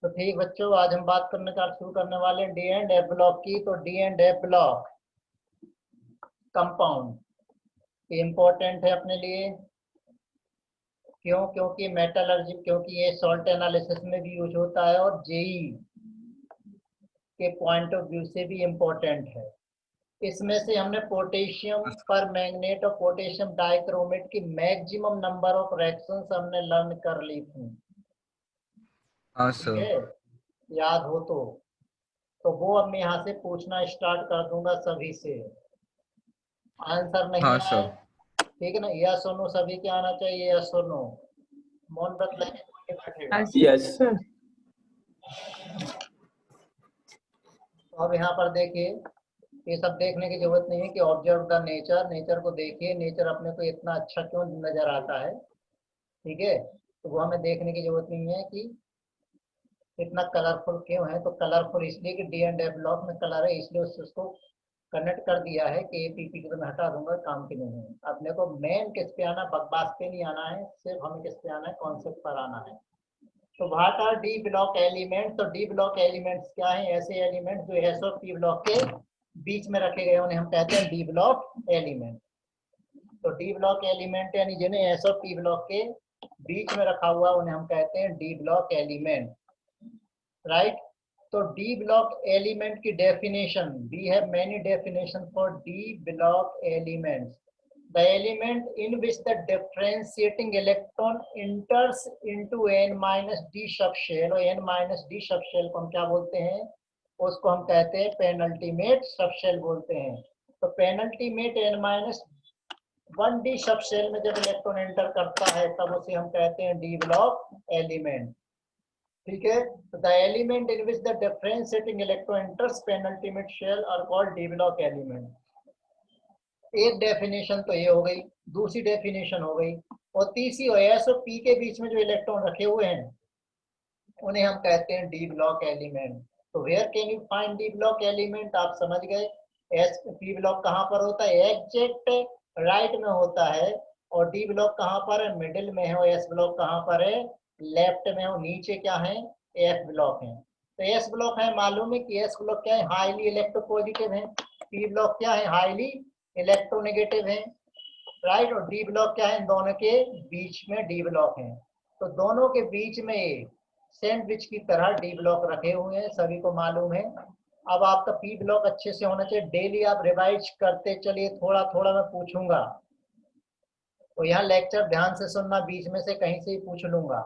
तो ठीक बच्चों, आज हम बात करने का शुरू करने वाले हैं डी एंड एफ ब्लॉक की। तो D and F block compound important है अपने लिए। क्यों? क्योंकि मेटलर्जी, क्योंकि ये सॉल्ट एनालिसिस में भी यूज होता है और जेई के पॉइंट ऑफ व्यू से भी इम्पोर्टेंट है। इसमें से हमने पोटेशियम पर मैग्नेट और पोटेशियम डाइक्रोमेट की मैक्सिमम नंबर ऑफ रिएक्शंस हमने लर्न कर ली थी। हाँ ठीक सर। है, याद हो तो वो अब मैं यहाँ से पूछना स्टार्ट कर दूंगा सभी से। आंसर नहीं हाँ आए, सर। ठीक है ना, यस और नो सभी के आना चाहिए, यस और नो। मौन व्रत लेके कोई नहीं बैठेगा। Yes sir. तो अब यहाँ पर देखिए, ये सब देखने की जरूरत नहीं है कि ऑब्जर्व द नेचर, नेचर को देखिए, नेचर अपने को इतना अच्छा क्यों नजर आता है। ठीक है, तो वो हमें देखने की जरूरत नहीं है कि इतना कलरफुल क्यों है। तो कलरफुल इसलिए कि डी एंड एफ ब्लॉक में कलर है, इसलिए उसको कनेक्ट कर दिया है कि पीपी को मैं हटा दूंगा, काम की नहीं है। अपने को मेन किस पे आना, बकवास पे नहीं आना है, सिर्फ हमें किस पे आना है, कॉन्सेप्ट पर आना है। तो what R D block element? तो डी ब्लॉक एलिमेंट्स क्या है? ऐसे एलिमेंट जो एस और पी ब्लॉक के बीच में रखे गए उन्हें हम कहते हैं डी ब्लॉक एलिमेंट। तो डी ब्लॉक एलिमेंट यानी जिन्हें एस और पी ब्लॉक के बीच में रखा हुआ उन्हें हम कहते हैं डी ब्लॉक एलिमेंट, राइट। तो डी ब्लॉक एलिमेंट की definition, we have many definition for D block elements. The element in which the differentiating electron enters into n minus d subshell, और n minus d subshell को हम क्या बोलते हैं? उसको हम कहते हैं पेनल्टीमेट सबशेल बोलते हैं। तो penultimate n minus 1d subshell में जब इलेक्ट्रॉन एंटर करता है तब उसे हम कहते हैं डी ब्लॉक एलिमेंट। ठीक है, तो the element in which the differentiating electron enters penultimate shell are called D block element. एक डेफिनेशन तो ये हो गई, दूसरी डेफिनेशन हो गई, और तीसरी एस और पी के बीच में जो इलेक्ट्रॉन रखे हुए हैं उन्हें हम कहते हैं डी ब्लॉक एलिमेंट। तो where can you find D block element? आप समझ गए, एस पी ब्लॉक कहाँ पर होता है? एग्जैक्ट राइट में होता है। और डी ब्लॉक कहाँ पर है? मिडिल में है। और एस ब्लॉक कहाँ पर है? लेफ्ट में। और नीचे क्या है? एफ ब्लॉक है। तो एस ब्लॉक है, मालूम है कि एस ब्लॉक क्या है? हाईली इलेक्ट्रोपॉजिटिव है। पी ब्लॉक क्या है? हाईली इलेक्ट्रोनेगेटिव है, राइट। और डी ब्लॉक क्या है? इन दोनों के बीच में डी ब्लॉक है। तो दोनों के बीच में सैंडविच की तरह डी ब्लॉक रखे हुए हैं, सभी को मालूम है। अब आपका पी ब्लॉक अच्छे से होना चाहिए, डेली आप रिवाइज करते चलिए, थोड़ा थोड़ा मैं पूछूंगा। तो यहाँ लेक्चर ध्यान से सुनना, बीच में से कहीं से ही पूछ लूंगा।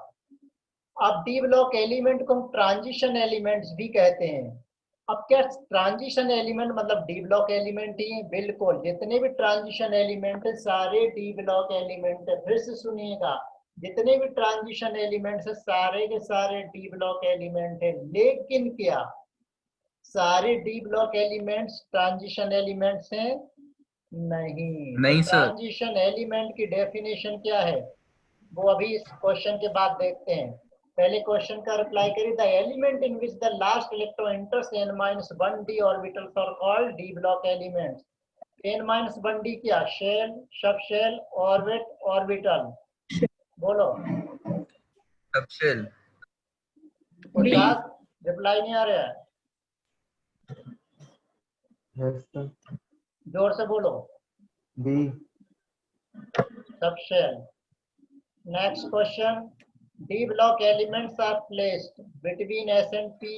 अब डी ब्लॉक एलिमेंट को हम ट्रांजिशन एलिमेंट्स भी कहते हैं। अब क्या ट्रांजिशन एलिमेंट मतलब डी ब्लॉक एलिमेंट ही है? बिल्कुल, जितने भी ट्रांजिशन एलिमेंट है सारे डी ब्लॉक एलिमेंट है। फिर से सुनिएगा, जितने भी ट्रांजिशन एलिमेंट्स है सारे के सारे डी ब्लॉक एलिमेंट है। लेकिन क्या सारे D block elements transition elements हैं? नहीं। तो नहीं सर। ट्रांजिशन एलिमेंट की डेफिनेशन क्या है वो अभी इस क्वेश्चन के बाद देखते हैं। पहले क्वेश्चन का रिप्लाई करिए। The element in which the last electron enters n-1d orbitals are called D block elements. n-1d क्या? Shell, subshell, orbit, orbital. बोलो सबशेल। उल्लास, रिप्लाई नहीं आ रहा है, यस सर। जोर से बोलो। B. Subshell. Next question. D block elements are placed between S and P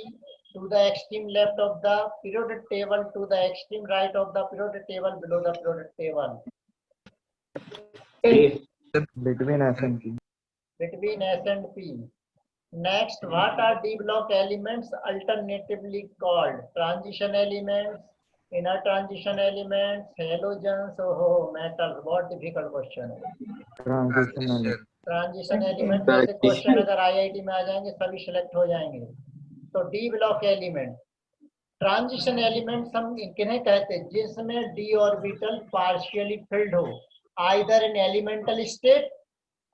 to the extreme left of the periodic table to the extreme right of the periodic table below the periodic table. Between S and P. Between S and P. Next, what are D block elements alternatively called? Transition elements, inner transition elements, halogens, oh, metals. बहुत difficult question है। Transition element. Transition element जैसे question अगर IIT में आ जाएंगे सभी select हो जाएंगे। तो D block element, transition elements हम किन्हें कहते हैं? जिसमें डी ऑर्बिटल पार्शियली फिल्ड हो, आइदर इन एलिमेंटल स्टेट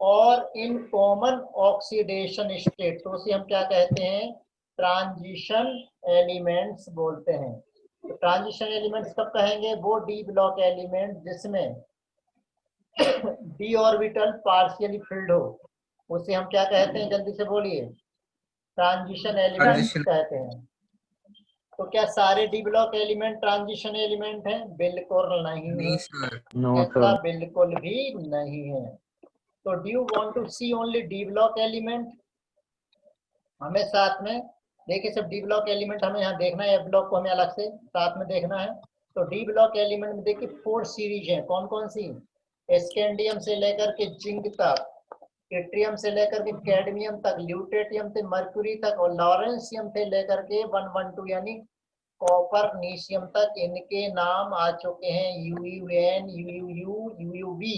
और इन कॉमन ऑक्सीडेशन स्टेट, तो उसे हम क्या कहते हैं? ट्रांजिशन एलिमेंट्स बोलते हैं। तो ट्रांजिशन एलिमेंट्स कब कहेंगे? वो डी ब्लॉक एलिमेंट जिसमें डी ऑर्बिटल पार्शियली फिल्ड हो, उसे हम क्या कहते हैं? जल्दी से बोलिए। Transition element Transition. कहते हैं। तो क्या सारे D block element transition element हैं? बिल्कुल नहीं है, नहीं सर। No, ऐसा sir. बिल्कुल भी नहीं है। तो do you want to see only D block element? हमें साथ में देखिए सब डी ब्लॉक एलिमेंट हमें यहाँ देखना है, एफ ब्लॉक को हमें अलग से साथ में देखना है। तो डी ब्लॉक एलिमेंट में देखिए 4 सीरीज हैं। कौन कौन सी? स्कैंडियम से लेकर के जिंक तक, ट्रिटियम से लेकर के कैडमियम तक, ल्यूटेटियम से मर्क्यूरी तक, और लॉरेंसियम से लेकर के 112 यानी कॉपरनीशियम तक इनके नाम आ चुके हैं। यूयूएन, यूयूयू, यूयूवी।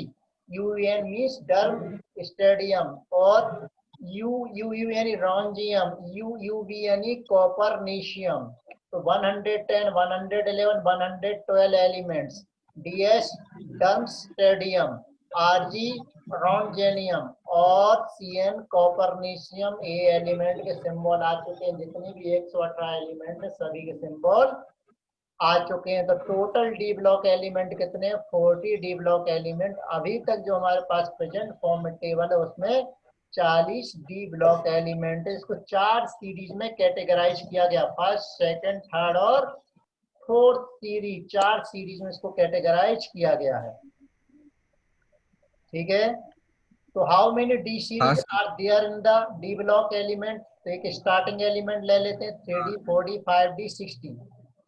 यूएन मींस डर्म स्टेडियम, और यूयू यानी रॉन्जियम, यूयूवी यानी कॉपरनीशियम। तो 110, 111, 112 एलिमेंट्स। डीएस डर्म स्टेडियम, आरजी रॉन्जेनियम, और सीएन कॉपरनीशियम। ए एलिमेंट के सिंबल आ चुके हैं। जितने भी 118 एलिमेंट है सभी के सिंबल आ चुके हैं। तो टोटल डी ब्लॉक एलिमेंट कितने? 40 डी ब्लॉक एलिमेंट अभी तक जो हमारे पास प्रेजेंट फॉर्म में टेबल है उसमें 40 डी ब्लॉक एलिमेंट है। इसको 4 सीरीज में कैटेगराइज किया गया, फर्स्ट, सेकंड, थर्ड और फोर्थ सीरीज। 4 सीरीज में इसको कैटेगराइज किया गया है। ठीक है। तो how many D series are there in the D block element? तो एक स्टार्टिंग एलिमेंट ले लेते हैं, 3D 4D 5D 6D।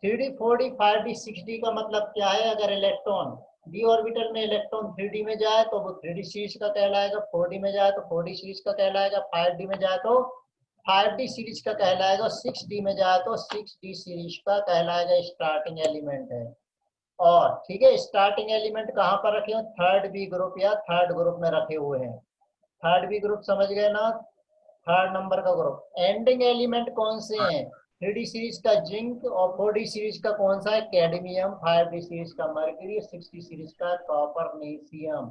3D 4D 5D 6D का मतलब क्या है? अगर इलेक्ट्रॉन डी ऑर्बिटल में इलेक्ट्रॉन 3D में जाए तो वो 3D सीरीज का कहलाएगा, 4D में जाए तो 4D सीरीज का कहलाएगा, 5D में जाए तो 5D सीरीज का कहलाएगा, 6D में जाए तो 6D सीरीज का कहलाएगा। स्टार्टिंग एलिमेंट है। और ठीक है, स्टार्टिंग एलिमेंट कहाँ पर रखे हो? थर्ड बी ग्रुप या थर्ड ग्रुप में रखे हुए हैं। थर्ड बी ग्रुप समझ गए ना? थर्ड नंबर का ग्रुप। एंडिंग एलिमेंट कौन से हैं? 3D सीरीज का जिंक, और 4D सीरीज का कौन सा है? कैडमियम, 5D सीरीज का मर्क्यूरी, 6D सीरीज का कॉपरनीशियम।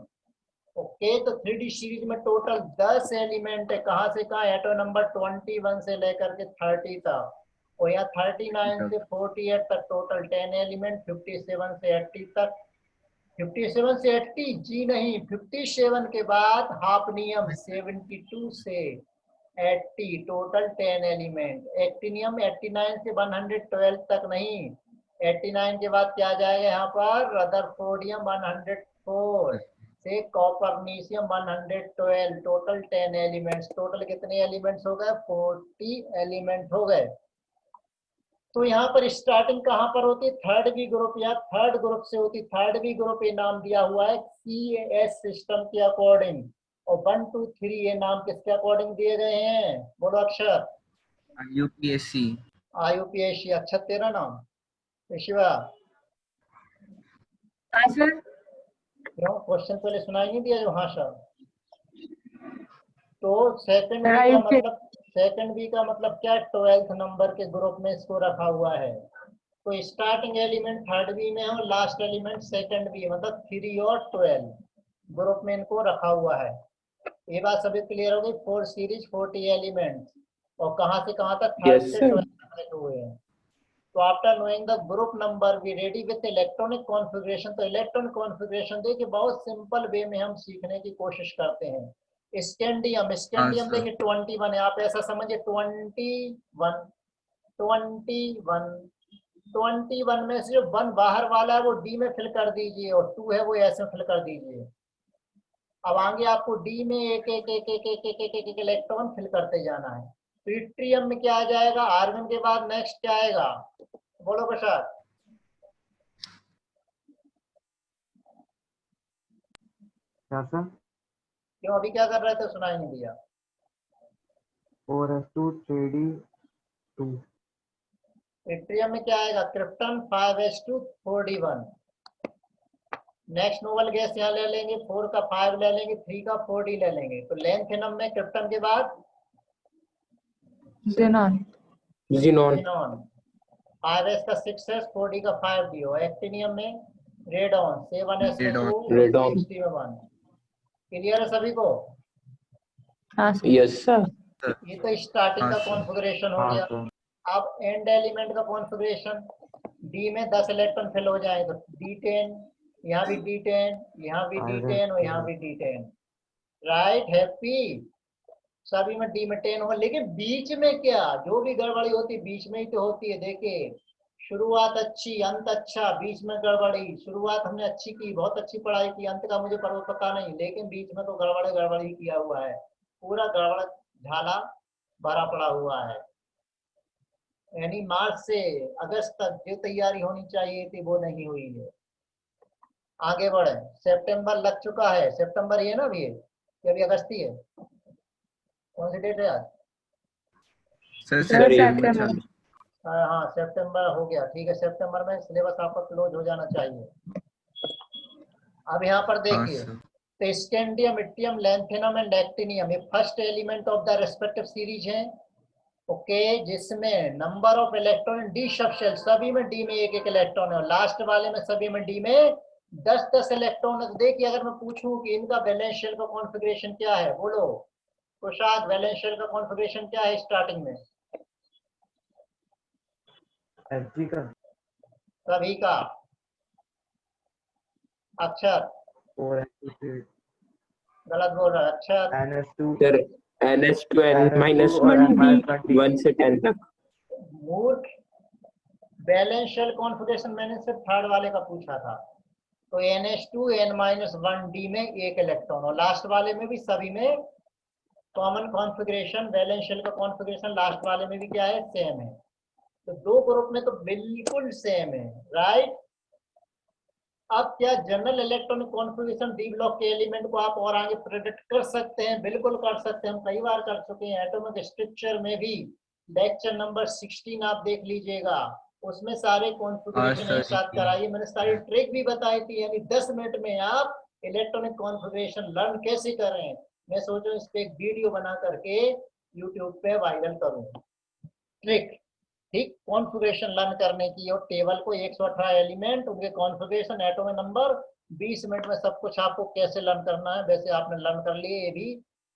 ओके। तो 3D सीरीज में टोटल 10 एलिमेंट है। कहाँ से कहाँ? एटो नंबर 21 से लेकर के 30 तक, और यहाँ 39 से 48 तक टोटल 10 एलिमेंट। 57 से 80 तक, 57 से 80 जी नहीं, 57 के बाद हाफनियम 72 से 80, टोटल 10 एलिमेंट। एक्टिनियम 89 से 112 तक नहीं, 89 के बाद क्या जाएगा यहाँ पर? रदरफोर्डियम 104 से कॉपरनीशियम 112, टोटल 10 एलिमेंट्स। टोटल कितने एलिमेंट्स हो गए? 40 एलिमेंट हो गए। तो यहाँ पर स्टार्टिंग कहाँ पर होती? थर्ड बी ग्रुप या थर्ड ग्रुप से होती। थर्ड बी ग्रुप ये नाम दिया हुआ है CAS सिस्टम के अकॉर्डिंग, और 1 2 3 ये नाम किसके अकॉर्डिंग दिए गए हैं? बोलो अक्षर। UPSC। IUPAC। अक्षर तेरा नाम? शिवा, हाँ सर। क्यों क्वेश्चन पहले सुनाई नहीं दिया जो? हाँ सर। तो सेकंड सर, बी का IUPAC मतलब, सेकंड बी का मतलब क्या? 12th नंबर के ग्रुप में इसको रखा हुआ है। तो स्टार्टिंग एलिमेंट थर्ड बी में है और लास्ट एलिमेंट सेकंड बी, मतलब 3 और 12 ग्रुप में इनको रखा हुआ है। ये बात सभी क्लियर हो गई? 4 सीरीज 40 एलिमेंट, और कहाँ से कहाँ तक? थर्ड Yes, से sir. 12 तक रखे हुए हैं। तो after knowing the group number we ready with electronic configuration. तो इलेक्ट्रॉनिक कॉन्फ़िगरेशन देखिए बहुत सिंपल वे में हम सीखने की कोशिश करते हैं। Scandium, scandium sir. देखिए 21 है। आप ऐसा समझिए 21, 21, 21 में से जो 1 बाहर वाला है वो डी में फिल कर दीजिए, और 2 है वो एस में फिल कर दीजिए। अब आगे आपको डी में एक एक एक एक एक एक एक एक इलेक्ट्रॉन फिल करते जाना है। ट्रिटियम में क्या आ जाएगा? आर्गन के बाद नेक्स्ट क्या आएगा? बोलो प्रसाद। क्या सर? क्यों अभी क्या कर रहे थे? सुनाई नहीं दिया। 4s2 3d 2। ट्रिटियम में क्या आएगा? Krypton 5s2 4d1। Next noble gas यहाँ ले लेंगे, 4 का 5 ले लेंगे, 3 का 4d ले लेंगे। तो लेंथेनम में क्रिप्टन के बाद Xenon. xenon, 5s का 6s, 4d का 5d हो। एक्टिनियम में रेडॉन, 7s में 2, Radon. 6d में 1। क्लियर है सभी को? हाँ सर। Yes, sir. ये तो स्टार्टिंग का हाँ, सर। कॉन्फ़िगरेशन हो हाँ गया। सर। अब एंड एलिमेंट का कॉन्फ़िगरेशन, डी में 10 इलेक्ट्रॉन फिल हो जाए तो D10, यहाँ भी D10, यहाँ भी D10 और यहाँ भी D10। राइट? हैप्पी? सभी में डी में 10 होगा, लेकिन बीच में क्या, जो भी गड़बड़ी होती है बीच में ही तो होती है। देखिए शुरुआत अच्छी, अंत अच्छा, बीच में गड़बड़ी। शुरुआत हमने अच्छी की, बहुत अच्छी पढ़ाई की, अंत का मुझे पता नहीं, लेकिन बीच में तो गड़बड़ ही किया हुआ है, पूरा गड़बड़ झाला भरा पड़ा हुआ है। यानी मार्च से अगस्त तक जो तैयारी होनी चाहिए थी वो नहीं हुई है। आगे बढ़े, सितंबर लग चुका है, सितंबर ही है ना अभी, ये अभी अगस्त ही है। कौन सी डेट है आज? सर सर सितंबर सितंबर। चल हाँ सितंबर हो गया, ठीक है। सितंबर में सिलेबस आपका क्लोज हो जाना चाहिए। अब यहाँ पर हाँ देखिए, सर तो स्कैंडियम, इट्टियम, लैंथेनम एंड एक्टिनियम, ये first element of the respective series है। ओके, जिसमें number of electron D subshell, सभी में डी में एक एक इलेक्ट्रॉन है, और लास्ट वाले में सभी में डी में 10-10 इलेक्ट्रॉन है। तो देखिए अगर मैं पूछूं कि इनका वैलेंस शेल का कॉन्फ़िगरेशन क्या है, बोलो कुशाग, वैलेंस शेल का कॉन्फ़िगरेशन क्या है स्टार्टिंग में Fg का सभी का? अक्षर 4 गलत बोल रहा है अक्षर। NS2 sir NH2 N minus और 1 N-1 1 से 10 तक। मूर्ख, बैलेंस शेल कॉन्फ़िगरेशन मैंने सिर्फ थर्ड वाले का पूछा था। तो NH2 N-1D में एक इलेक्ट्रॉन, और लास्ट वाले में भी सभी में कॉमन कॉन्फ़िगरेशन, वैलेंस शेल का कॉन्फ़िगरेशन लास्ट वाले में भी क्या है, सेम है। तो दो ग्रुप में तो बिल्कुल सेम है, राइट। अब क्या general electronic configuration D block के एलिमेंट को आप और आगे प्रेडिक्ट कर सकते हैं? बिल्कुल कर सकते हैं, हम कई बार कर चुके हैं। एटॉमिक स्ट्रक्चर में भी लेक्चर नंबर 16 आप देख लीजिएगा, उसमें सारे हाँ कॉन्फ़िगरेशन सर एक साथ कराइए, मैंने सारी ट्रिक भी बताई थी। यानी 10 मिनट में आप इलेक्ट्रॉनिक कॉन्फ़िगरेशन लर्न कैसे करें, मैं सोचूं इस पे एक वीडियो बना करके यूट्यूब पे वायरल करूं। ट्रिक, ठीक, कॉन्फ़िगरेशन लर्न करने की, और टेबल को 118 एलिमेंट, उनके कॉन्फ़िगरेशन, एटॉमिक नंबर, 20 मिनट में सब कुछ आपको कैसे लर्न करना है वैसे आपने लर्न कर लिए ये भी।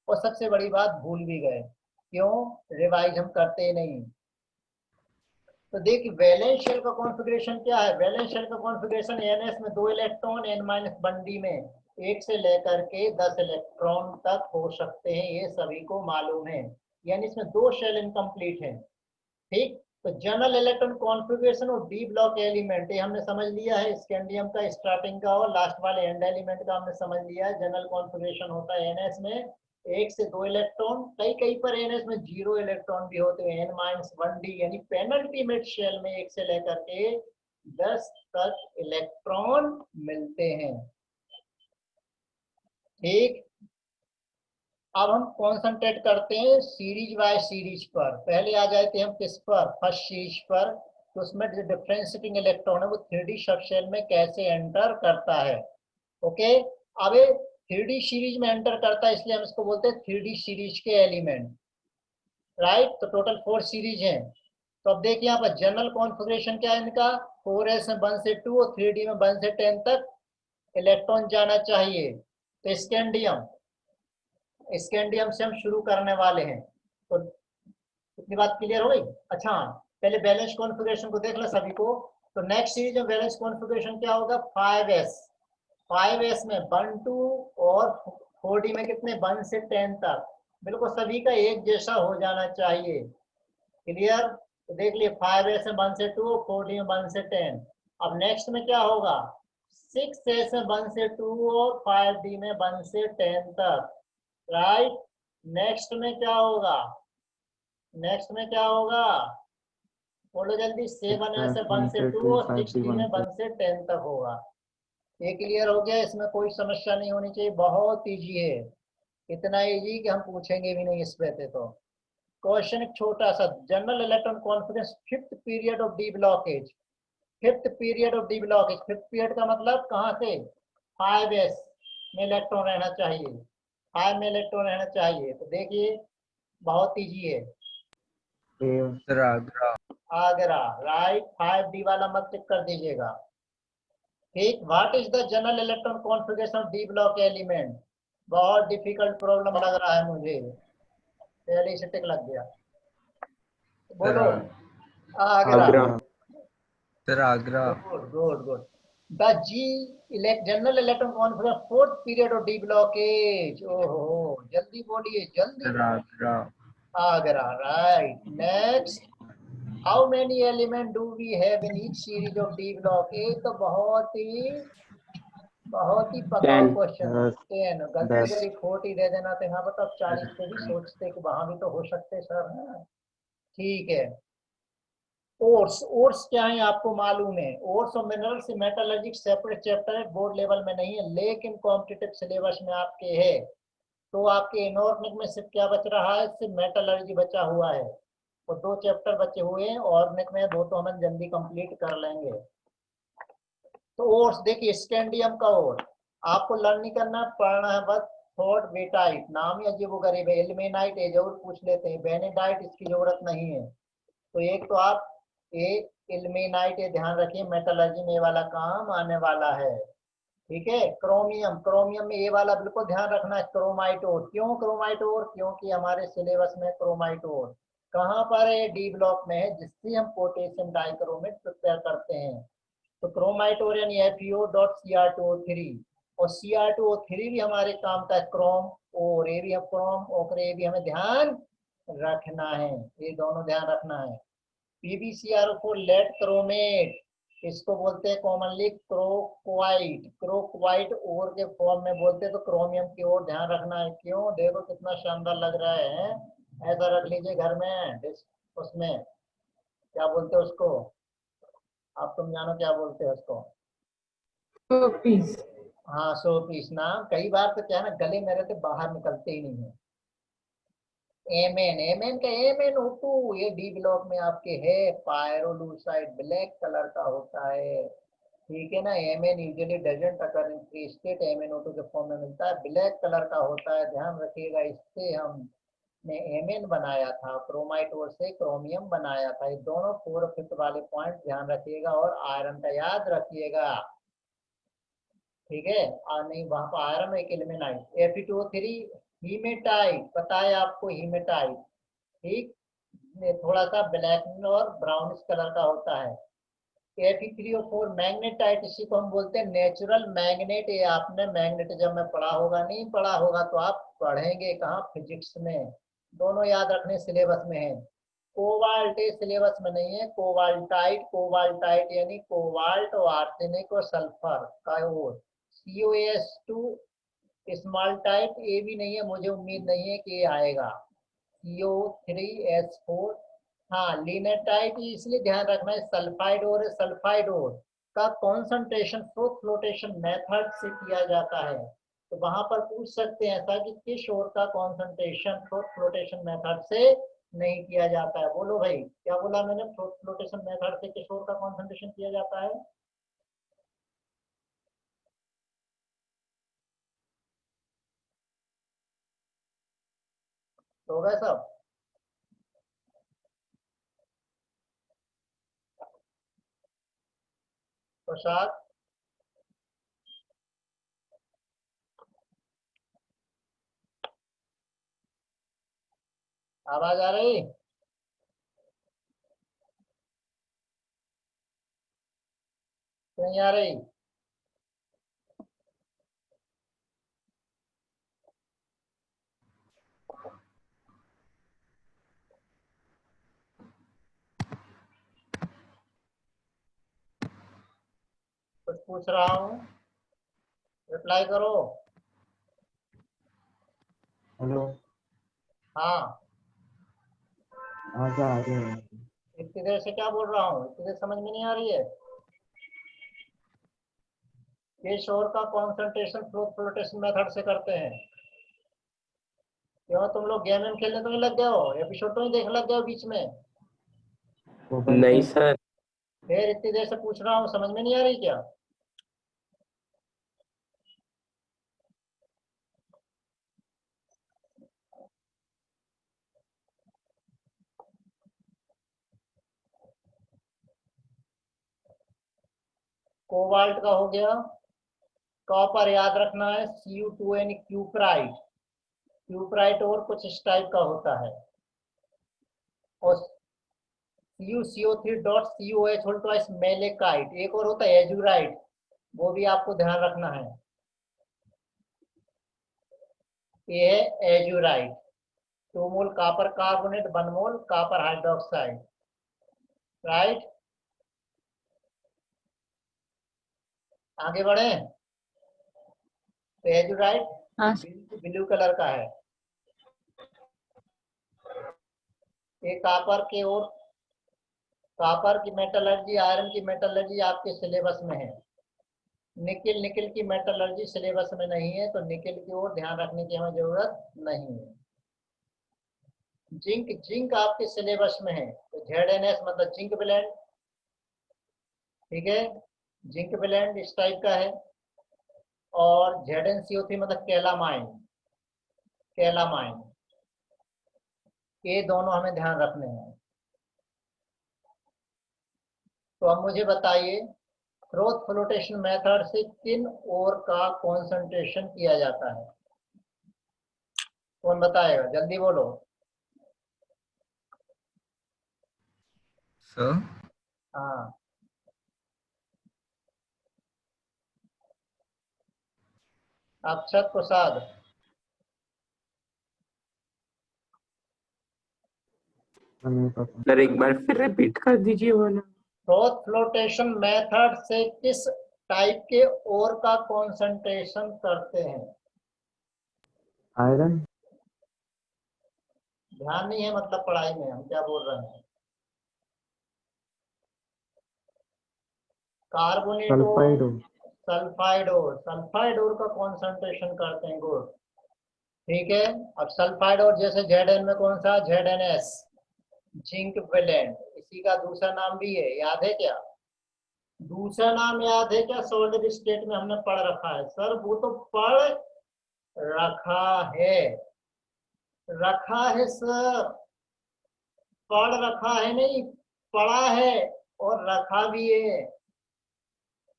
और सबसे बड़ी बात, भूल भी गए, क्यों? रिवाइज हम करते नहीं। तो देखिए वैलेंस शेल का कॉन्फ़िगरेशन क्या है, वैलेंस शेल का कॉन्फ़िगरेशन NS में 2 इलेक्ट्रॉन, N-1D में 1 से लेकर के 10 इलेक्ट्रॉन तक हो सकते हैं, ये सभी को मालूम है। यानी इसमें 2 शेल इनकम्प्लीट है, ठीक। तो जनरल इलेक्ट्रॉन कॉन्फ़िगरेशन और डी ब्लॉक एलिमेंट ये हमने समझ लिया है, स्कैंडियम का स्टार्टिंग का और लास्ट वाले एंड एलिमेंट का हमने समझ लिया है। जनरल कॉन्फ़िगरेशन होता है NS में 1 से 2 इलेक्ट्रॉन, कई पर NS में 0 इलेक्ट्रॉन भी होते हैं, N-1D, यानी पेनल्टीमेट शेल में 1 से लेकर के 10 तक इलेक्ट्रॉन मिलते हैं, ठीक। अब हम कॉन्सेंट्रेट करते हैं सीरीज बाय सीरीज पर। पहले आ जाते हैं हम किस पर, फर्स्ट सीरीज पर। तो उसमें जो डिफरेंशिएटिंग इलेक्ट्रॉन है वो 3D सबशेल में कैसे एंटर करता है। ओके, अब ये 3D सीरीज में एंटर करता है, इसलिए हम इसको बोलते हैं 3D सीरीज के एलिमेंट, राइट। तो टोटल 4 सीरीज हैं। तो अब देखिए यहाँ पर जनरल कॉन्फ़िगरेशन क्या है इनका, 4s में 1 से 2 और 3D में 1 से 10 तक इलेक्ट्रॉन जाना चाहिए। तो स्कैंडियम, स्कैंडियम से हम शुरू करने वाले हैं। तो इतनी बात क्लियर हो गई। अच्छा, पहले बैलेंस कॉन्फ़िगरेशन को देख लो सभी को। तो नेक्स्ट सीरीज में बैलेंस कॉन्फ़िगरेशन क्या होगा, 5s, 5s में 1 2 और 4D में कितने, 1 से 10 तक, बिल्कुल सभी का एक जैसा हो जाना चाहिए, क्लियर। तो देख लिए 5s में 1 से 2, 4D में 1 से 10। अब नेक्स्ट में क्या होगा, 6s में 1 से 2 और 5D में 1 से 10 तक, राइट। नेक्स्ट में क्या होगा, नेक्स्ट में क्या होगा, बोलो जल्दी, 7s में 1 से 2 और 6D में 1 से 10 तक होगा। ये क्लियर हो गया, इसमें कोई समस्या नहीं होनी चाहिए, बहुत इजी है, इतना इजी कि हम पूछेंगे भी नहीं इस पे थे। तो क्वेश्चन एक छोटा सा, general electron confidence fifth period of D blockage, fifth period of D blockage, fifth period का मतलब कहाँ से, 5s में इलेक्ट्रॉन रहना चाहिए, 5 में इलेक्ट्रॉन रहना चाहिए। तो देखिए बहुत इजी है, sir Agra. Agra, right. 5D वाला मत टिक कर दीजिएगा, ठीक। What is the general electron configuration of D block element, बहुत डिफिकल्ट प्रॉब्लम लग रहा है मुझे, पहले से टिक लग गया, बोलो। Agra, sir Agra. Good good good. The G general electron conference fourth period of D blockage. ओहो जल्दी बोलिए जल्दी। Agra. Agra right. Next, how many element do we have in each series of D block. ये तो बहुत ही पकाऊ 10. क्वेश्चन है। 10 10 गलती से 10 भी खोटी दे देना तो यहाँ पर तो 40 पे भी सोचते कि वहां भी तो हो सकते सर। हाँ ठीक है। ओर्स, ओर्स क्या है आपको मालूम है? ओर्स और मिनरल्स मेटलर्जिक सेपरेट चैप्टर है, बोर्ड लेवल में नहीं है, लेकिन कॉम्पिटिटिव सिलेबस में आपके है। तो आपके इनऑर्गेनिक में सिर्फ क्या बच रहा है? सिर्फ मेटलर्जी बचा हुआ है, और 2 चैप्टर बचे हुए हैं ऑर्गेनिक में, वो तो हम जल्दी कंप्लीट कर लेंगे। तो ओर्स देखिए, स्कैंडियम का ओर आपको लर्न नहीं करना, पढ़ना है बस। थोट बेटाइट नाम ही अजीबोगरीब है। इल्मेनाइट एजोर पूछ लेते हैं, बेनेडाइट इसकी जरूरत नहीं है। तो एक तो आप एक इल्मेनाइट, ये ध्यान रखिए, मेटलर्जी में ये वाला काम आने वाला है। ठीक है। क्रोमियम, क्रोमियम में ये वाला बिल्कुल ध्यान रखना है, क्रोमाइट ओर। क्यों क्रोमाइट ओर? क्योंकि हमारे सिलेबस में क्रोमाइट ओर कहाँ पर है? डी ब्लॉक में है, जिससे हम पोटेशियम डाइक्रोमेट प्रिपेयर करते हैं। तो क्रोमाइट ओर यानी FeO.Cr2O3, और Cr2O3 भी हमारे काम का है। क्रोम और ये भी हम क्रोम और ये भी हमें ध्यान रखना है, ये दोनों ध्यान रखना है। PbCr4 लेड क्रोमेट, इसको बोलते हैं कॉमनली क्रोक्वाइट। क्रोक्वाइट ओर के फॉर्म में बोलते हैं। तो क्रोमियम की ओर ध्यान रखना है। क्यों? देखो कितना शानदार लग रहा है। ऐसा रख लीजिए घर में, उसमें क्या बोलते हैं उसको, आप तुम जानो क्या बोलते हैं उसको। Please. हाँ, शो पीस नाम। कई बार तो क्या है ना, गले मेरे से बाहर निकलते ही नहीं है। एमएन, एमएन का MnO2, ये डी ब्लॉक में आपके है। पायरोलूसाइड ब्लैक कलर का होता है। ठीक है ना। Mn usually doesn't occur in free state, MnO2 के फॉर्म में मिलता है, ब्लैक कलर का होता है। ध्यान रखिएगा, इससे हमने Mn बनाया था, क्रोमाइट ओर से क्रोमियम बनाया था। ये दोनों 4 और 5 वाले पॉइंट ध्यान रखिएगा, और आयरन का याद रखिएगा। ठीक है। और नहीं, वहां पर आयरन एक एलिमेनाइट। Fe2O3 हीमेटाइट, पता है आपको हीमेटाइट। ठीक, ये थोड़ा सा ब्लैक और ब्राउनिश कलर का होता है। Fe3O4 मैग्नेटाइट, इसी को हम बोलते हैं नेचुरल मैग्नेट। ये आपने मैग्नेटिज्म में पढ़ा होगा, नहीं पढ़ा होगा तो आप पढ़ेंगे कहाँ? फिजिक्स में। दोनों याद रखने सिलेबस में है। कोबाल्ट सिलेबस में नहीं है। कोबाल्टाइट, कोबाल्टाइट यानी कोबाल्ट और आर्सेनिक और सल्फर का ओर। COS2 स्मॉल टाइप, ये भी नहीं है, मुझे उम्मीद नहीं है कि ये आएगा। CO3S4। हाँ, लिनेटाइट, इसलिए ध्यान रखना है, सल्फाइड और सल्फाइड और का कॉन्सेंट्रेशन फ्लोटेशन मेथड से किया जाता है। तो वहां पर पूछ सकते हैं ऐसा कि किस और का कॉन्सेंट्रेशन फ्लोटेशन मेथड से नहीं किया जाता है। बोलो भाई, क्या बोला मैंने? फ्लोटेशन मेथड से किस और का कॉन्सेंट्रेशन किया जाता है? तो गए सब? प्रसाद, आवाज आ रही? नहीं आ रही? कुछ पूछ रहा हूँ, रिप्लाई करो। हेलो। हाँ, आवाज आ रही है। इतनी देर से क्या बोल रहा हूँ? इतनी देर समझ में नहीं आ रही है? ये शोर का कॉन्सेंट्रेशन फ्लोटेशन मेथड से करते हैं। क्यों, तुम लोग गेम खेलने तो नहीं लग गए हो? एपिसोड तो नहीं देख लग गए हो बीच में? नहीं सर। फिर इतनी देर से पूछ रहा हूँ, समझ में नहीं आ रही क्या? कोबाल्ट का हो गया। कॉपर याद रखना है, Cu2 यानी क्यूप्राइट। क्यूप्राइट और कुछ इस टाइप का होता है। और CuCO3.COH मेलेकाइट, एक और होता है एजुराइट। वो भी आपको ध्यान रखना है। ये है एजुराइट, 2 मोल कॉपर कार्बोनेट, 1 मोल कॉपर हाइड्रोक्साइड, राइट। आगे बढ़े। तो एजुराइट हाँ ब्लू कलर का है। ये कॉपर के और कॉपर की मेटलर्जी, आयरन की मेटलर्जी आपके सिलेबस में है। निकिल की मेटलर्जी सिलेबस में नहीं है, तो निकिल की ओर ध्यान रखने की हमें जरूरत नहीं है। जिंक आपके सिलेबस में है, तो ZnS मतलब जिंक ब्लेंड, ठीक है, जिंक ब्लेंड इस टाइप का है। और ZnCO3 मतलब कैलामाइन, ये दोनों हमें ध्यान रखने हैं। तो अब मुझे बताइए, क्रॉस फ्लोटेशन मेथड से किन ओर का कॉन्सेंट्रेशन किया जाता है? कौन बताएगा, जल्दी बोलो। सर हाँ, अक्षत प्रसाद। नहीं पता। सर एक बार फिर रिपीट कर दीजिए वो ना। क्रॉस फ्लोटेशन मेथड से किस टाइप के ओर का कॉन्सेंट्रेशन करते हैं? आयरन। ध्यान नहीं है मतलब पढ़ाई में हम क्या बोल रहे हैं। कार्बोनेट और सल्फाइड सल्फाइड और का कॉन्सेंट्रेशन करते हैं, गुड, ठीक है। अब सल्फाइड और जैसे Zn में कौन सा, ZnS, जिंक ब्लेंड, इसी का दूसरा नाम भी है, याद है क्या? दूसरा नाम याद है क्या? सॉलिड स्टेट में हमने पढ़ रखा है सर, वो तो पढ़ रखा है, रखा है सर, पढ़ रखा है नहीं, पढ़ा है और रखा भी है।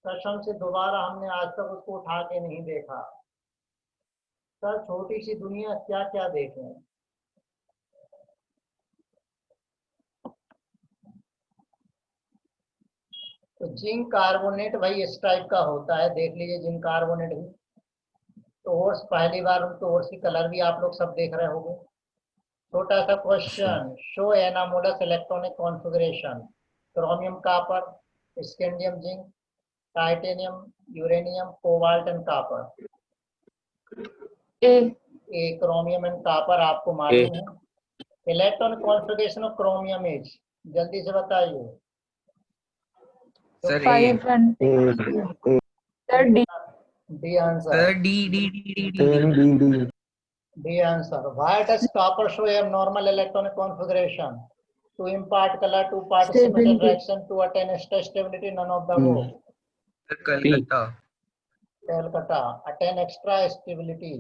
कसम से दोबारा हमने आज तक उसको उठा के नहीं देखा सर, छोटी सी दुनिया क्या क्या देखें। तो जिंक कार्बोनेट भाई इस टाइप का होता है, देख लीजिए जिंक कार्बोनेट भी। तो ओर्स पहली बार उनको ओर्स की कलर भी आप लोग सब देख रहे होंगे। छोटा सा question, show anomalous electronic configuration, chromium copper, scandium zinc, titanium uranium cobalt and copper. A A chromium and copper आपको मालूम है। Electronic configuration of chromium is, जल्दी से बताइए। Sir A 5 and sir D. D answer, sir D D D D D D D answer. Why does copper show a normal electronic configuration? To impart color, to participate in Stability. reaction, to attain stability, none of the above. Sir Calcutta Calcutta, attain extra stability.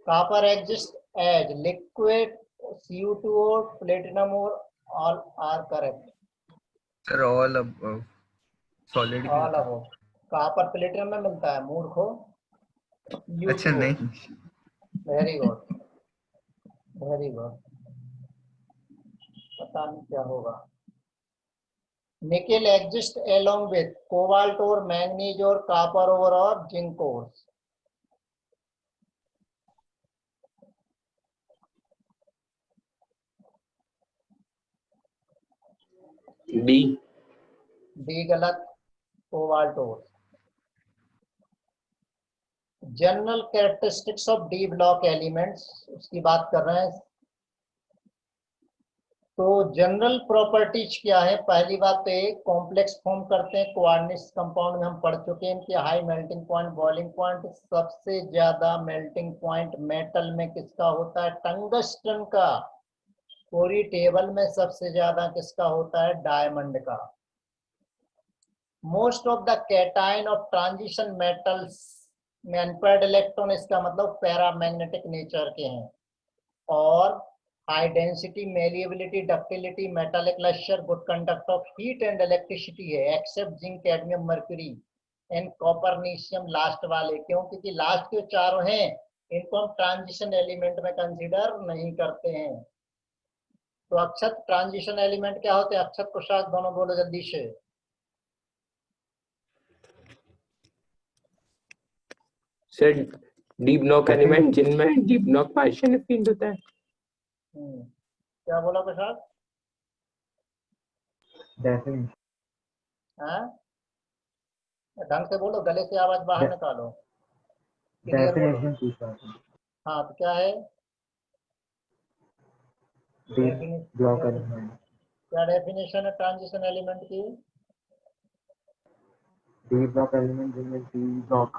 Copper exists as liquid, Cu2 or platinum or all are correct. Sir all above solid भी All होता above. Copper platinum में मिलता है मूर्खो। है। अच्छा U2O. नहीं Very good. Very good. पता नहीं क्या होगा। Nickel exist along with cobalt और मैंगनीज और कॉपर और जिंक और। डी। डी गलत, कोबाल्ट और। General characteristics of D block elements, उसकी बात कर रहे हैं। तो जनरल प्रॉपर्टीज क्या है? पहली बात तो एक कॉम्प्लेक्स फॉर्म करते हैं, कोऑर्डिनेट्स कंपाउंड में हम पढ़ चुके हैं कि high melting point, boiling point. सबसे ज्यादा मेल्टिंग पॉइंट मेटल में किसका होता है? टंगस्टन का। पूरी टेबल में सबसे ज्यादा किसका होता है? डायमंड का। Most of the cation of transition metals में अनपेयर्ड इलेक्ट्रॉन, इसका मतलब पैरामैग्नेटिक नेचर के हैं। और high density, malleability, ductility, metallic lustre, good conduct of heat and electricity है, except zinc, cadmium, mercury and copernicium last वाले। क्यों? क्योंकि लास्ट के चारों हैं, इनको हम ट्रांजिशन एलिमेंट में कंसीडर नहीं करते हैं। तो अक्षत ट्रांजिशन एलिमेंट क्या होते हैं? अक्षत प्रसाद दोनों बोलो जल्दी से। सर डी ब्लॉक एलिमेंट जिनमें डी ब्लॉक पार्शियल फील्ड होता है। क्या बोला प्रसाद? डेफिनेशन हाँ, ढंग से बोलो, गले से आवाज बाहर निकालो, क्लियर बोलो। डेफिनेशन पूछ रहा था। हाँ, तो क्या है डी Definition- ब्लॉक एलिमेंट, क्या डेफिनेशन है ट्रांजिशन एलिमेंट की? डी ब्लॉक एलिमेंट जिनमें डी ब्लॉक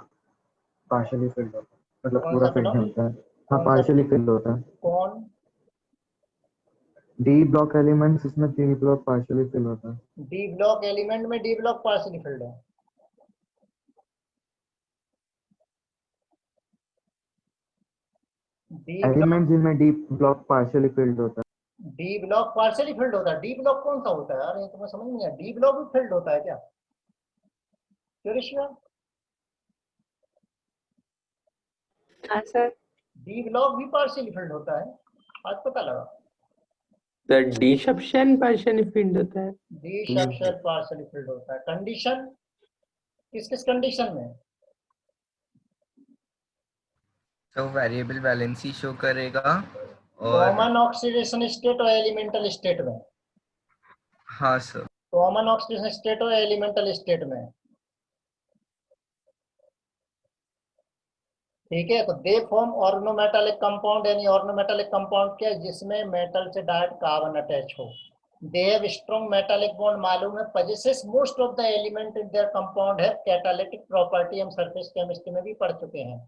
पार्शियली फिल्ड होता है, मतलब कौन पूरा सा फिल्ड block? नहीं होता है। हाँ, कौन सा? पार्शियली फिल्ड होता है। कौन? डी ब्लॉक एलिमेंट्स, इसमें डी ब्लॉक पार्शियली फिल होता है। डी ब्लॉक एलिमेंट में डी ब्लॉक पार्शियली फिल्ड है। डी ब्लॉक, एलिमेंट जिनमें डी ब्लॉक पार्शियली फिल्ड होता है। डी ब्लॉक पार्शियली फिल्ड होता है। डी ब्लॉक कौन सा होता है यार, ये तो मैं समझ नहीं आया। डी ब्लॉक भी फिल्ड होता है क्या? क्यों ऋषिया? हाँ सर। डी ब्लॉक भी पार्शियली फिल्ड होता है, आज पता लगा। सर डी सबशन पार्शियल फील्ड होता है। डी सबसेट पार्शियली फिल्ड होता है। कंडीशन किस किस कंडीशन में? तो वेरिएबल वैलेंसी शो करेगा और कॉमन ऑक्सीडेशन स्टेट और एलिमेंटल स्टेट में। हाँ सर, कॉमन ऑक्सीडेशन स्टेट और एलिमेंटल स्टेट में, ठीक है। तो दे फॉर्म ऑर्गेनोमेटालिक कंपाउंड, यानी ऑर्गेनोमेटालिक कंपाउंड क्या है? जिसमें मेटल से डायरेक्ट कार्बन अटैच हो। They have strong metallic bond, मालूम है। Possesses most of the element in their compound है कैटालिटिक प्रॉपर्टी, हम सरफेस केमिस्ट्री में भी पढ़ चुके हैं।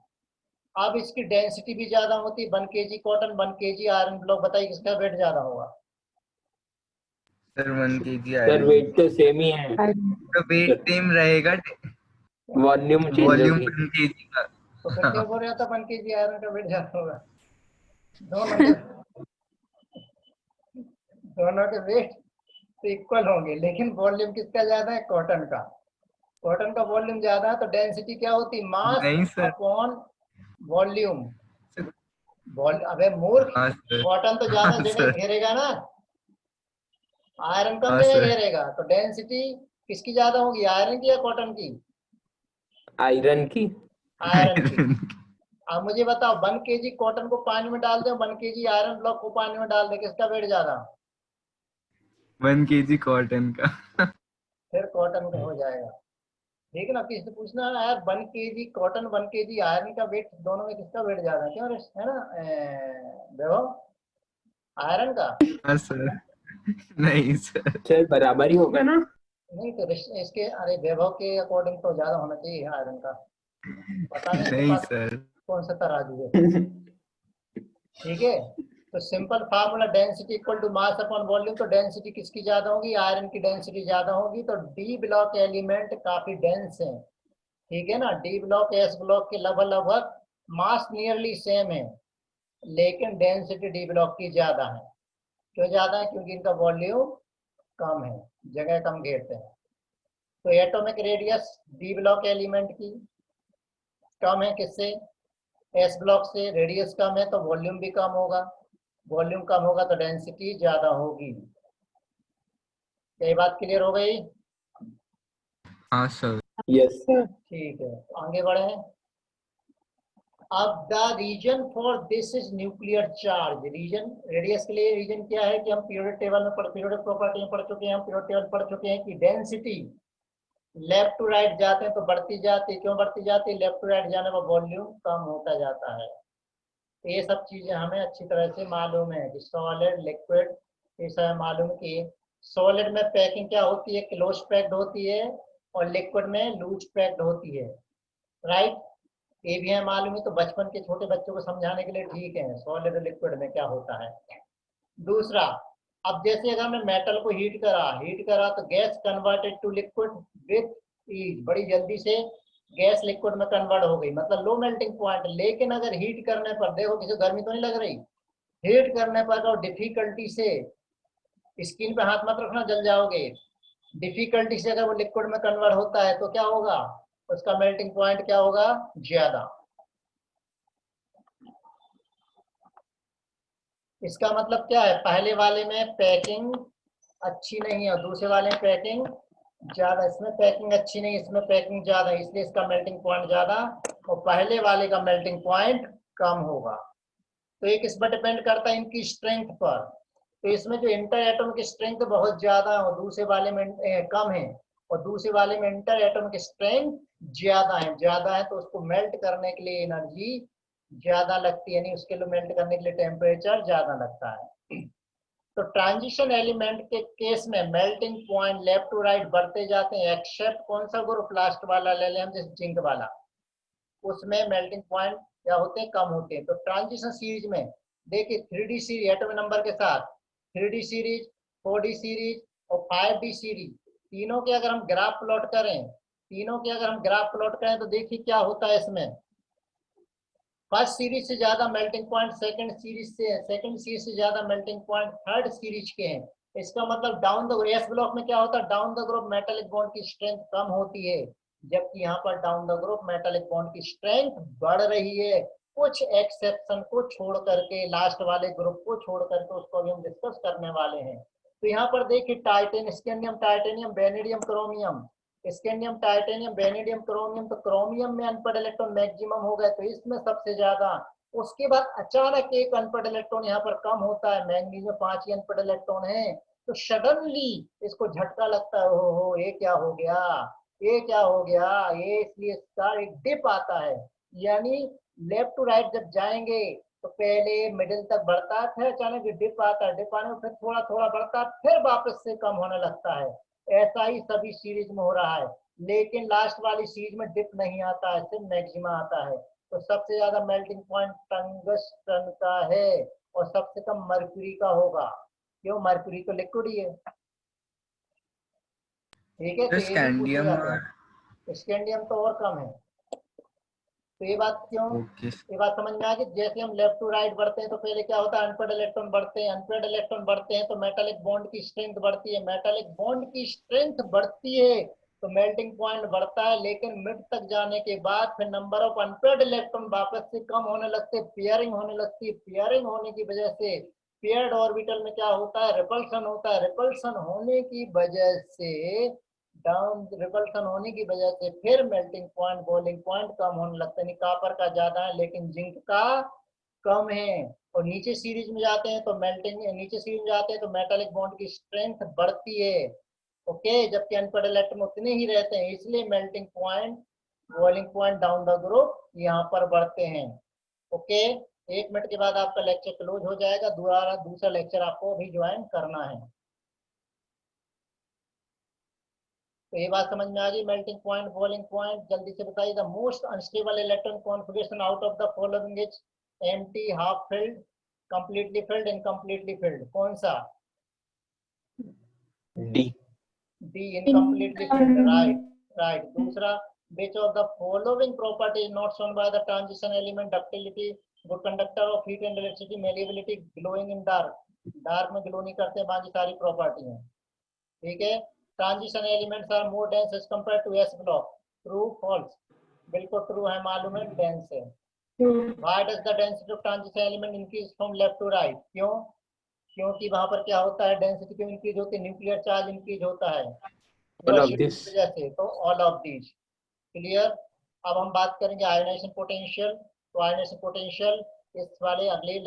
अब इसकी डेंसिटी भी ज्यादा होती है। 1 kg cotton, 1 kg iron block, बताइए किसका वेट ज्यादा होगा? Sir 1 kg sir iron. Weight तो सेम ही है, तो वेट सेम रहेगा, वॉल्यूम चेंज वॉल्यूम होगी। 1 kg का। तो फिर क्यों बोल रहा था 1 kg आयरन का वेट ज्यादा होगा? दोनों के वेट तो इक्वल होंगे, लेकिन वॉल्यूम किसका ज्यादा है? कॉटन का। कॉटन का वॉल्यूम ज्यादा है, तो डेंसिटी क्या होती? मास नहीं सर। Upon volume. अबे मूर्ख, हाँ सर। कॉटन तो ज्यादा हाँ जगह सर। घेरेगा ना, आयरन कम हाँ जगह सर। घेरेगा। तो डेंसिटी किसकी ज्यादा होगी, आयरन की या कॉटन की? आयरन की। आयरन की। अब मुझे बताओ, 1 kg कॉटन को पानी में डाल दे, 1 kg आयरन ब्लॉक को पानी में डाल दे, किसका वेट ज्यादा? 1 kg कॉटन का। फिर कॉटन का हो जाएगा, ठीक है ना। किसी से पूछना है यार, 1 kg कॉटन, 1 kg आयरन का वेट, दोनों में किसका वेट ज्यादा है? क्यों है ना वैभव? आयरन का। हाँ सर। नहीं सर। सर बराबर ही होगा ना। नहीं तो इसके, अरे वैभव के अकॉर्डिंग तो ज्यादा होना चाहिए आयरन का। पता नहीं इसके नहीं पास सर। कौन सा तराजू है, ठीक है। तो simple formula, density equal to mass upon volume. तो डेंसिटी किसकी ज्यादा होगी? आयरन की डेंसिटी ज्यादा होगी। तो डी ब्लॉक एलिमेंट काफी डेंस है, ठीक है ना। डी ब्लॉक एस ब्लॉक के लगभग लगभग मास नियरली सेम है, लेकिन डेंसिटी डी ब्लॉक की ज्यादा है। क्यों ज्यादा है? क्योंकि इनका वॉल्यूम कम है, जगह कम घेरते हैं। तो atomic radius D block element की कम है, किससे? एस ब्लॉक से। रेडियस कम है तो वॉल्यूम भी कम होगा, वॉल्यूम कम होगा तो डेंसिटी ज्यादा होगी। ये बात क्लियर हो गई? हाँ सर। Yes sir. ठीक है, आगे बढ़े। अब the reason for this is nuclear charge. Reason, radius के लिए रीजन क्या है कि हम पीरियोडिक टेबल में पीरियोडिक प्रॉपर्टी में पढ़ चुके हैं, हम पीरियोडिक टेबल पढ़ चुके हैं कि डेंसिटी लेफ्ट टू राइट जाते हैं तो बढ़ती जाती है। क्यों बढ़ती जाती है? लेफ्ट टू राइट जाने पर वॉल्यूम कम होता जाता है। तो ये सब चीजें हमें अच्छी तरह से मालूम है कि सॉलिड, लिक्विड, ये सब मालूम है कि सॉलिड में पैकिंग क्या होती है? क्लोज पैक्ड होती है, और लिक्विड में लूज पैक्ड होती है, राइट। ये भी है मालूम है, तो बचपन के छोटे बच्चों को समझाने के लिए ठीक है सॉलिड और लिक्विड में क्या होता है। दूसरा, अब जैसे अगर मैं मेटल को हीट करा तो gas converted to liquid with ease, बड़ी जल्दी से गैस लिक्विड में कन्वर्ट हो गई, मतलब लो मेल्टिंग पॉइंट। लेकिन अगर हीट करने पर, देखो किसी गर्मी तो नहीं लग रही, हीट करने पर और डिफिकल्टी से, स्किन पे हाथ मत रखना जल जाओगे, डिफिकल्टी से अगर वो लिक्विड में कन्वर्ट होता है तो क्या होगा? उसका मेल्टिंग पॉइंट क्या होगा? ज्यादा। इसका मतलब क्या है? पहले वाले में पैकिंग अच्छी नहीं है और दूसरे वाले में पैकिंग ज्यादा, इसमें पैकिंग अच्छी नहीं, इसमें पैकिंग ज्यादा, इसलिए इसका मेल्टिंग पॉइंट ज्यादा और पहले वाले का मेल्टिंग पॉइंट कम होगा। तो एक इस पर डिपेंड करता है इनकी स्ट्रेंथ पर। तो इसमें जो इंटर एटॉमिक स्ट्रेंथ बहुत ज्यादा है और दूसरे वाले में कम है, और दूसरे वाले में इंटर एटॉमिक स्ट्रेंथ ज्यादा है, तो उसको मेल्ट करने के लिए एनर्जी ज्यादा लगती है, यानी उसके लिए मेल्ट करने के लिए टेम्परेचर ज्यादा लगता है। तो ट्रांजिशन एलिमेंट के केस में melting point left to right बढ़ते जाते हैं, एक्सेप्ट कौन सा ग्रुप, लास्ट वाला ले लें हम, जैसे जिंक वाला, उसमें मेल्टिंग पॉइंट क्या होते हैं, कम होते हैं। तो ट्रांजिशन सीरीज में देखिए 3D सीरीज एटॉमिक नंबर के साथ 3D सीरीज, 4D सीरीज और 5D सीरीज, तीनों के अगर हम ग्राफ प्लॉट करें, तो देखिए क्या होता है इसमें। फर्स्ट सीरीज से ज्यादा मेल्टिंग पॉइंट सेकंड सीरीज से ज्यादा मेल्टिंग पॉइंट थर्ड सीरीज के हैं। इसका मतलब डाउन द एस ब्लॉक में क्या होता है, down the group metallic bond की स्ट्रेंथ कम होती है, जबकि यहाँ पर down the group metallic bond की स्ट्रेंथ बढ़ रही है, कुछ एक्सेप्शन को छोड़ करके, लास्ट वाले ग्रुप को छोड़ करके, उसको अभी हम डिस्कस करने वाले हैं। तो यहाँ पर देखिए scandium, titanium, vanadium, chromium, scandium, titanium, vanadium, chromium, तो क्रोमियम में अनपेड इलेक्ट्रॉन मैक्सिमम हो गए, तो इसमें सबसे ज्यादा। उसके बाद अचानक एक अनपेड इलेक्ट्रॉन यहाँ पर कम होता है, मैंगनीज में 5 ही अनपेड इलेक्ट्रॉन है, तो सडनली इसको झटका लगता है, हो ये क्या हो गया, ये इसलिए इसका एक डिप आता है। यानी लेफ्ट टू राइट जब जाएंगे तो पहले मिडिल तक बढ़ता है, फिर अचानक डिप आता है, डिप आने में फिर थोड़ा थोड़ा बढ़ता है, फिर वापस से कम होने लगता है। ऐसा ही सभी सीरीज में हो रहा है, लेकिन लास्ट वाली सीरीज में डिप नहीं आता है, सिर्फ मैक्सिमा आता है। तो सबसे ज्यादा मेल्टिंग पॉइंट टंगस्टन का है और सबसे कम मर्क्यूरी का होगा, क्यों, मर्क्यूरी तो लिक्विड ही है। ठीक है, तो तो ये भी पूछा स्कैंडियम जाता और है, स्कैंडियम तो और कम है। तो ये बात क्यों, ओके ये बात समझ में आ गई। जैसे हम लेफ्ट टू राइट बढ़ते हैं तो पहले क्या होता है, अनपेड इलेक्ट्रॉन बढ़ते हैं तो मेटालिक बॉन्ड की स्ट्रेंथ बढ़ती है, तो मेल्टिंग पॉइंट बढ़ता है, लेकिन मिड तक जाने के बाद फिर नंबर ऑफ अनपेड इलेक्ट्रॉन वापस से कम होने लगते हैं, पेयरिंग होने लगती है, पेयरिंग होने की वजह से पेयर्ड ऑर्बिटल में क्या होता है, रिपल्सन होता है, रिपल्सन होने की वजह से फिर मेल्टिंग पॉइंट, बॉइलिंग पॉइंट कम होने लगता है। कॉपर का ज्यादा है लेकिन जिंक का कम है। और नीचे सीरीज में जाते हैं तो मेटालिक बॉन्ड की स्ट्रेंथ बढ़ती है, ओके, जबकि अनपेड इलेक्ट्रॉन उतने ही रहते हैं, इसलिए melting point, boiling point down the group यहाँ पर बढ़ते हैं। ओके, 1 मिनट के बाद आपका लेक्चर क्लोज हो जाएगा, दूसरा लेक्चर आपको भी ज्वाइन करना है। तो ये बात समझ में आ गई, मेल्टिंग पॉइंट, बॉइलिंग पॉइंट। जल्दी से बताइए, the most unstable electron configuration out of the following is empty, half filled, completely filled, incompletely field, कौन सा, D. D, incompletely field, right. दूसरा, which of the following property is not shown by the transition element, ductility, good conductor of heat and electricity, malleability, glowing in dark में glow नहीं करते, बाकी सारी property हैं, ठीक है। Transition elements are more dense as compare to S block, true false, बिल्कुल true है, मालूम है डेंस है। Why does the density of transition element increase from left to right, क्यों, क्योंकि वहां पर क्या होता है, डेंसिटी क्यों इंक्रीज होती है, न्यूक्लियर चार्ज इंक्रीज होता है All of की this. वजह से। तो ऑल ऑफ दीज क्लियर। अब हम बात करेंगे आयोनाइजेशन पोटेंशियल। तो आयोनाइजेशन पोटेंशियल इस वाले अगले